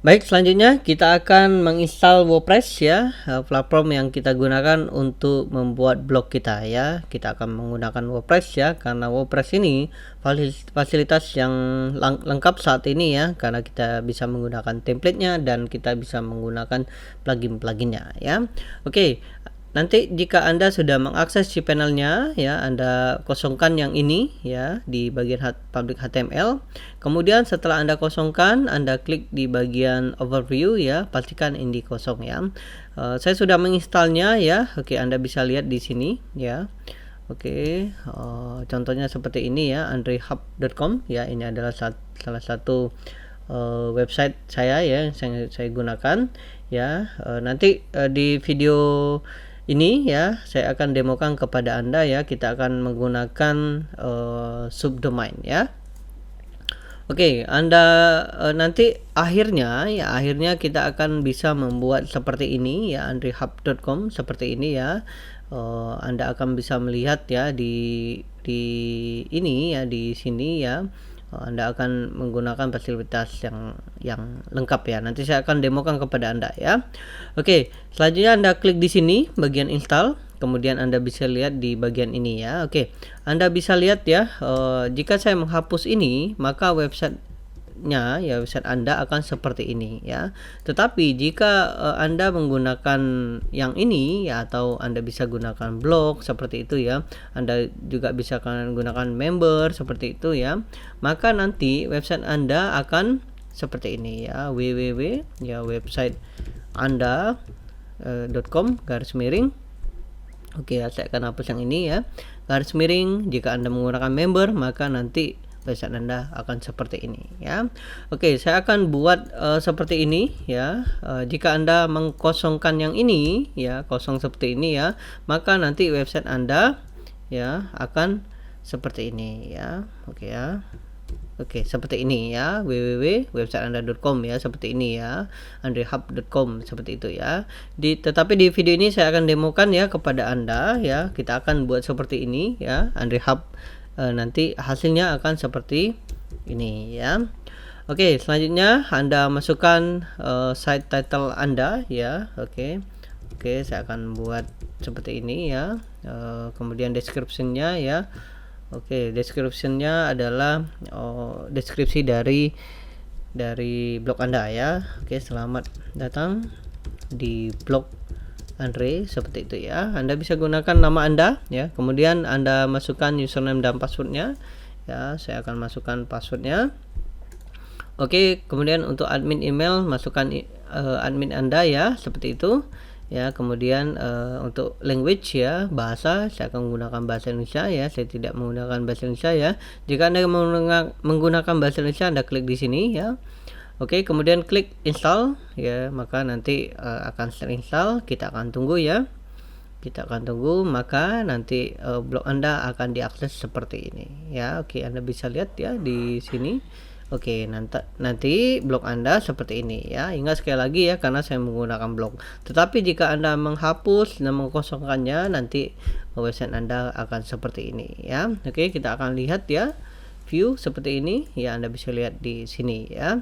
Baik, selanjutnya kita akan menginstal WordPress ya, platform yang kita gunakan untuk membuat blog kita ya. Kita akan menggunakan WordPress ya, karena WordPress ini fasilitas yang lengkap saat ini ya, karena kita bisa menggunakan template-nya dan kita bisa menggunakan plugin-pluginnya ya. Oke, nanti jika Anda sudah mengakses si panelnya ya, Anda kosongkan yang ini ya di bagian public HTML. Kemudian setelah Anda kosongkan, Anda klik di bagian overview ya, pastikan ini kosong ya. Saya sudah menginstalnya ya. Oke, Anda bisa lihat di sini ya. Oke, contohnya seperti ini ya, andrehub.com ya. Ini adalah salah satu website saya ya, yang saya gunakan ya. Nanti di video ini ya, saya akan demokan kepada Anda ya. Kita akan menggunakan subdomain ya. Oke, Anda nanti akhirnya kita akan bisa membuat seperti ini ya, andrehub.com seperti ini ya. Anda akan bisa melihat ya di ini ya, di sini ya. Anda akan menggunakan fasilitas yang lengkap ya. Nanti saya akan demokan kepada Anda ya. Oke, selanjutnya Anda klik di sini bagian install. Kemudian Anda bisa lihat di bagian ini ya. Oke, Anda bisa lihat ya, jika saya menghapus ini, maka website Anda akan seperti ini ya. Tetapi jika Anda menggunakan yang ini ya, atau Anda bisa gunakan blog seperti itu ya, Anda juga bisa gunakan member seperti itu ya, maka nanti website Anda akan seperti ini ya, www ya, website anda.com garis miring. Oke, saya akan hapus yang ini ya, garis miring. Jika Anda menggunakan member, maka nanti website Anda akan seperti ini ya. Oke, saya akan buat seperti ini ya. Jika Anda mengkosongkan yang ini ya, kosong seperti ini ya, maka nanti website Anda ya akan seperti ini ya. Oke ya. Oke, seperti ini ya, www.websiteanda.com ya, seperti ini ya, andrehub.com seperti itu ya. Tetapi di video ini saya akan demokan ya kepada Anda ya. Kita akan buat seperti ini ya, andrehub. Nanti hasilnya akan seperti ini ya. Oke, selanjutnya Anda masukkan site title Anda ya. Oke, saya akan buat seperti ini ya. Kemudian description-nya ya. Oke, description-nya adalah deskripsi dari blog Anda ya. Oke, selamat datang di blog Andre, seperti itu ya. Anda bisa gunakan nama Anda ya. Kemudian Anda masukkan username dan passwordnya ya. Saya akan masukkan passwordnya. Oke, kemudian untuk admin email masukkan admin Anda ya, seperti itu ya. Kemudian untuk language ya, bahasa, saya akan menggunakan bahasa Indonesia ya. Saya tidak menggunakan bahasa Indonesia ya. Jika Anda menggunakan bahasa Indonesia, Anda klik di sini ya. Oke, kemudian klik install ya, maka nanti akan terinstall. Kita akan tunggu ya. Kita akan tunggu, maka nanti blog Anda akan diakses seperti ini ya. Oke, Anda bisa lihat ya di sini. Oke, nanti blog Anda seperti ini ya. Ingat sekali lagi ya, karena saya menggunakan blog. Tetapi jika Anda menghapus dan mengkosongkannya, nanti website Anda akan seperti ini ya. Oke, kita akan lihat ya, view seperti ini ya. Anda bisa lihat di sini ya.